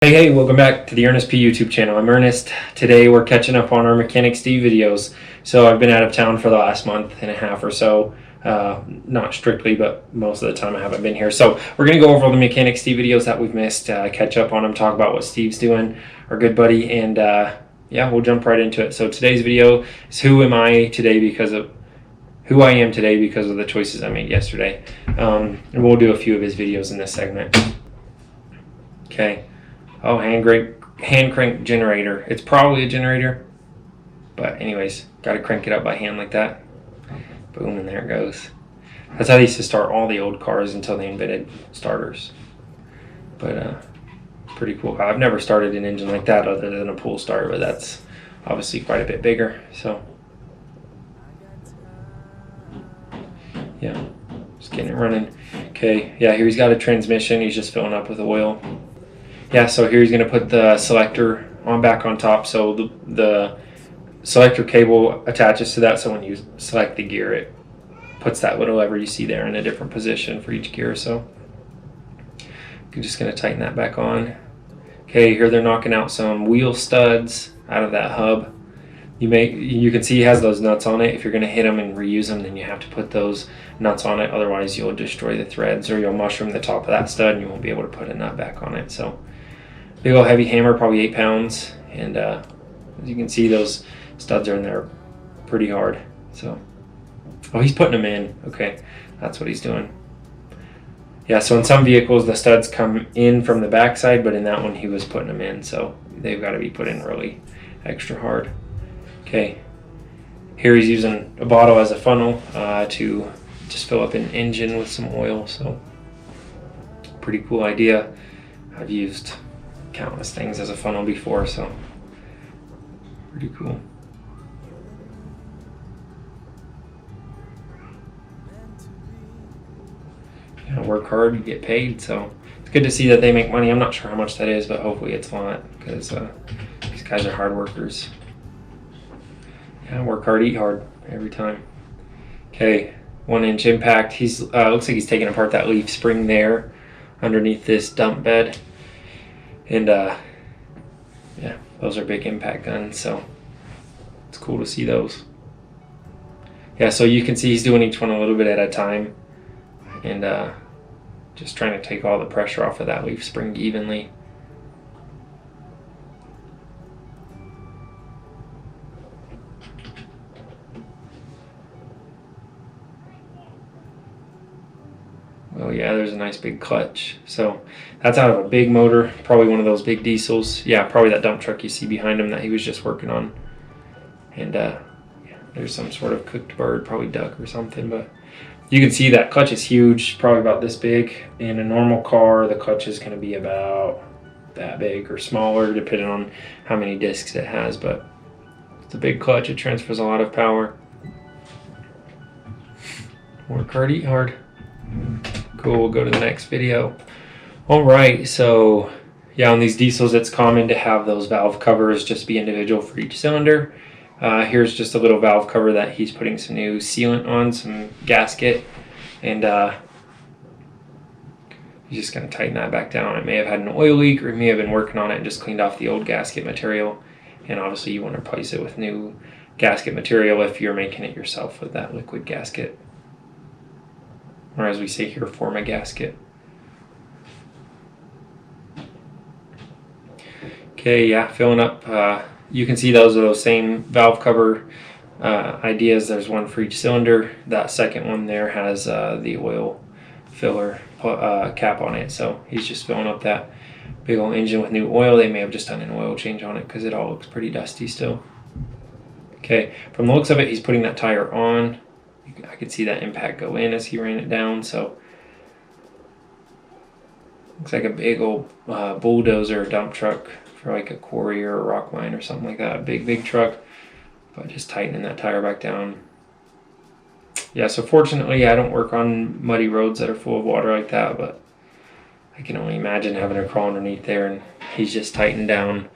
Hey, welcome back to the Ernest P YouTube channel. I'm Ernest. Today we're catching up on our Mechanic Steve videos. So I've been out of town for the last month and a half or so. Not strictly, but most of the time I haven't been here. So we're going to go over all the Mechanic Steve videos that we've missed, catch up on them, talk about what Steve's doing, our good buddy, and yeah, we'll jump right into it. So today's video is who I am today because of the choices I made yesterday. And we'll do a few of his videos in this segment. Okay. Oh, hand crank generator. It's probably a generator, but anyways, got to crank it up by hand like that. Boom, and there it goes. That's how they used to start all the old cars until they invented starters. But pretty cool. I've never started an engine like that other than a pull start, but that's obviously quite a bit bigger. So yeah, just getting it running. Okay, yeah, here he's got a transmission. He's just filling up with oil. Yeah, so here he's going to put the selector back on top. So the selector cable attaches to that. So when you select the gear, it puts that little lever you see there in a different position for each gear. So you're just going to tighten that back on. Okay, here they're knocking out some wheel studs out of that hub. You can see he has those nuts on it. If you're going to hit them and reuse them, then you have to put those nuts on it. Otherwise, you'll destroy the threads or you'll mushroom the top of that stud and you won't be able to put a nut back on it. So big old heavy hammer, probably 8 pounds, and as you can see, those studs are in there pretty hard. So, oh, he's putting them in. Okay, that's what he's doing. Yeah, so in some vehicles the studs come in from the backside, but in that one he was putting them in, so they've got to be put in really extra hard. Okay, here he's using a bottle as a funnel to just fill up an engine with some oil. So, pretty cool idea. I've used countless things as a funnel before, so pretty cool. Yeah, work hard, you get paid, so it's good to see that they make money. I'm not sure how much that is, but hopefully it's a lot because these guys are hard workers. Yeah, work hard, eat hard every time. Okay, 1-inch impact. He's looks like he's taking apart that leaf spring there underneath this dump bed. And yeah, those are big impact guns, so it's cool to see those. Yeah, so you can see he's doing each one a little bit at a time and just trying to take all the pressure off of that leaf spring evenly. Oh yeah, there's a nice big clutch. So that's out of a big motor, probably one of those big diesels. Yeah, probably that dump truck you see behind him that he was just working on. And yeah, there's some sort of cooked bird, probably duck or something. But you can see that clutch is huge, probably about this big. In a normal car, the clutch is going to be about that big or smaller, depending on how many discs it has. But it's a big clutch. It transfers a lot of power. Work hard, eat hard. Cool, we'll go to the next video. All right, so yeah, on these diesels, it's common to have those valve covers just be individual for each cylinder. Here's just a little valve cover that he's putting some new sealant on, some gasket, and he's just going to tighten that back down. It may have had an oil leak, or he may have been working on it and just cleaned off the old gasket material. And obviously you want to replace it with new gasket material if you're making it yourself with that liquid gasket. Or as we say here, form a gasket. Okay, yeah, filling up. You can see those are those same valve cover ideas. There's one for each cylinder. That second one there has the oil filler cap on it. So he's just filling up that big old engine with new oil. They may have just done an oil change on it because it all looks pretty dusty still. Okay, from the looks of it, he's putting that tire on. I could see that impact go in as he ran it down, so looks like a big old bulldozer dump truck for like a quarry or a rock mine or something like that. A big truck, but just tightening that tire back down. Yeah, so fortunately I don't work on muddy roads that are full of water like that, but I can only imagine having to crawl underneath there, and he's just tightened down.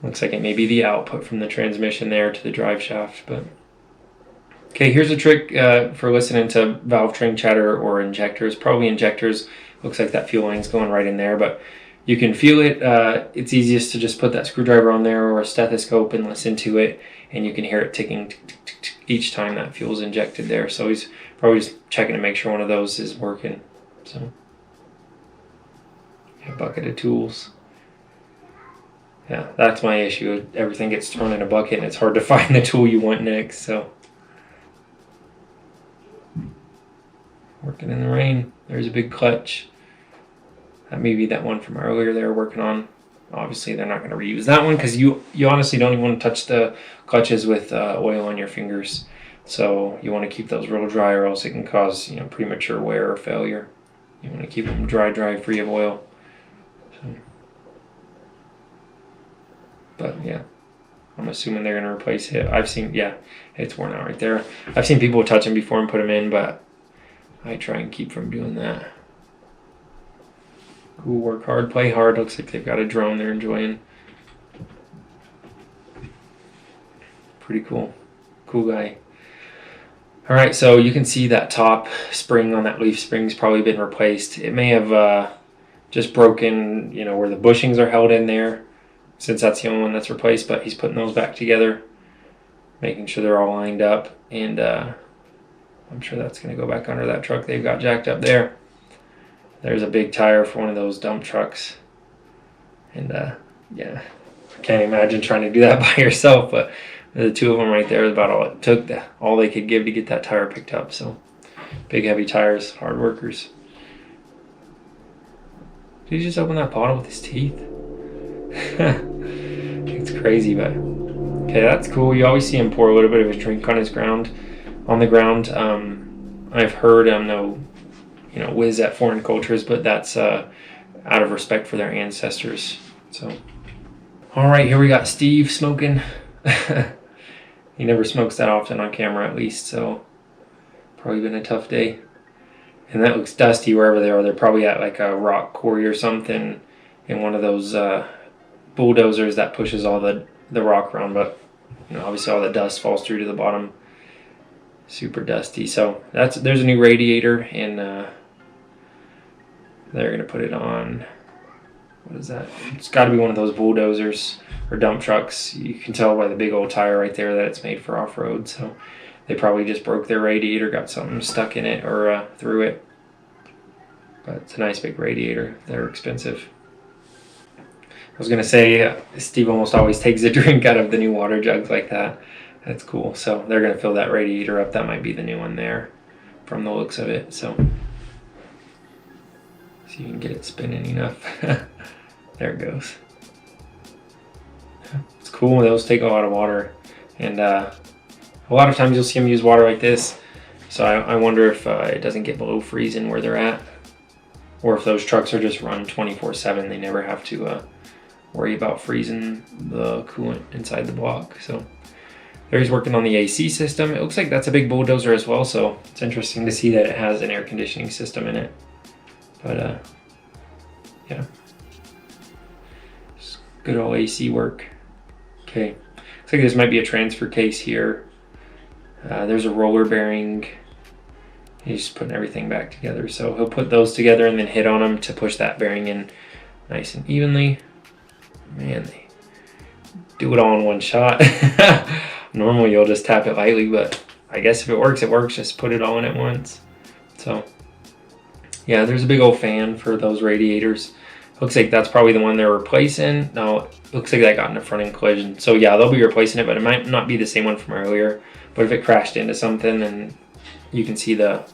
Looks like it may be the output from the transmission there to the drive shaft, but okay, here's a trick for listening to valve train chatter or injectors. Probably injectors. Looks like that fuel line's going right in there, but you can feel it. It's easiest to just put that screwdriver on there or a stethoscope and listen to it, and you can hear it ticking each time that fuel is injected there. So he's probably just checking to make sure one of those is working. So a bucket of tools. Yeah, that's my issue. Everything gets thrown in a bucket and it's hard to find the tool you want next. So working in the rain. There's a big clutch. That may be that one from earlier they were working on. Obviously, they're not going to reuse that one because you honestly don't even want to touch the clutches with oil on your fingers. So you want to keep those real dry, or else it can cause premature wear or failure. You want to keep them dry, free of oil. So, but yeah, I'm assuming they're going to replace it. I've seen, yeah, it's worn out right there. I've seen people touch them before and put them in, but I try and keep from doing that. Cool, work hard, play hard. Looks like they've got a drone they're enjoying. Pretty cool. Cool guy. All right, so you can see that top spring on that leaf spring's probably been replaced. It may have just broken, where the bushings are held in there, since that's the only one that's replaced, but he's putting those back together, making sure they're all lined up, and I'm sure that's going to go back under that truck they've got jacked up there. There's a big tire for one of those dump trucks. And yeah, I can't imagine trying to do that by yourself, but the two of them right there is about all it took, all they could give to get that tire picked up. So big heavy tires, hard workers. Did he just open that bottle with his teeth? It's crazy, but okay, that's cool. You always see him pour a little bit of his drink on the ground. I've heard I'm no whiz at foreign cultures, but that's out of respect for their ancestors. So all right, here we got Steve smoking. He never smokes that often on camera, at least, so probably been a tough day. And that looks dusty wherever they are. They're probably at like a rock quarry or something in one of those bulldozers that pushes all the rock around, but obviously all the dust falls through to the bottom. Super dusty. So there's a new radiator, and they're gonna put it on. What is that? It's got to be one of those bulldozers or dump trucks. You can tell by the big old tire right there that it's made for off-road. So they probably just broke their radiator, got something stuck in it or through it. But it's a nice big radiator. They're expensive. I was gonna say Steve almost always takes a drink out of the new water jugs like that. That's cool. So they're gonna fill that radiator up. That might be the new one there from the looks of it. So you can get it spinning enough. There it goes. It's cool. Those take a lot of water, and a lot of times you'll see them use water like this. So I wonder if it doesn't get below freezing where they're at, or if those trucks are just run 24/7. They never have to worry about freezing the coolant inside the block. So there he's working on the AC system. It looks like that's a big bulldozer as well, so it's interesting to see that it has an air conditioning system in it. But yeah, just good old AC work. Okay, looks like this might be a transfer case here. There's a roller bearing. He's just putting everything back together. So he'll put those together and then hit on them to push that bearing in nice and evenly. Man, they do it all in one shot. Normally you'll just tap it lightly, but I guess if it works, it works. Just put it all in at once. So yeah, there's a big old fan for those radiators. Looks like that's probably the one they're replacing. No, it looks like that got in a front end collision. So yeah, they'll be replacing it, but it might not be the same one from earlier. But if it crashed into something, and you can see the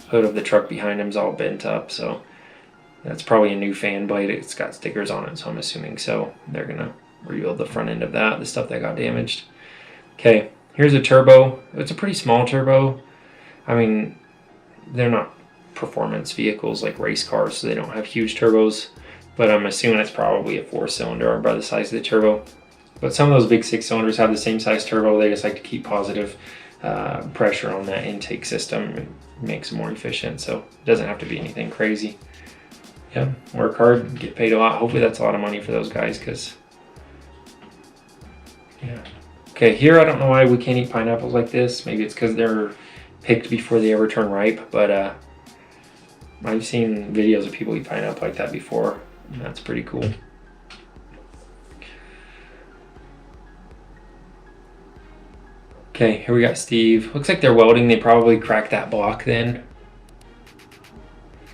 hood of the truck behind him is all bent up. So that's probably a new fan blade. It's got stickers on it, so I'm assuming so. They're gonna rebuild the front end of that, the stuff that got damaged. Okay, here's a turbo. It's a pretty small turbo. I mean, they're not performance vehicles like race cars, so they don't have huge turbos, but I'm assuming it's probably a 4-cylinder by the size of the turbo. But some of those big 6-cylinders have the same size turbo. They just like to keep positive pressure on that intake system and makes them more efficient, so it doesn't have to be anything crazy. Yeah, work hard, get paid a lot. Hopefully that's a lot of money for those guys, because yeah. Okay, here I don't know why we can't eat pineapples like this. Maybe it's because they're picked before they ever turn ripe, but I've seen videos of people eat pineapple like that before. That's pretty cool. Okay, here we got Steve. Looks like they're welding. They probably cracked that block then.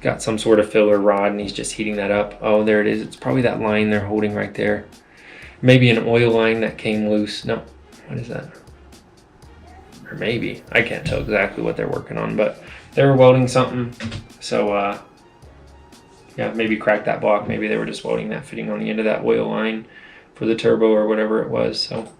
Got some sort of filler rod and he's just heating that up. Oh, there it is. It's probably that line they're holding right there. Maybe an oil line that came loose. No, what is that? Or maybe. I can't tell exactly what they're working on, but they were welding something. So, yeah, maybe cracked that block. Maybe they were just welding that fitting on the end of that oil line for the turbo or whatever it was. So,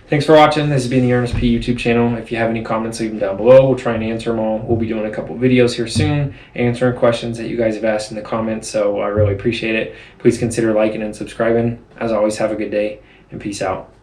thanks for watching. This has been the Ernest P YouTube channel. If you have any comments, leave them down below. We'll try and answer them all. We'll be doing a couple videos here soon, answering questions that you guys have asked in the comments. So I really appreciate it. Please consider liking and subscribing. As always, have a good day and peace out.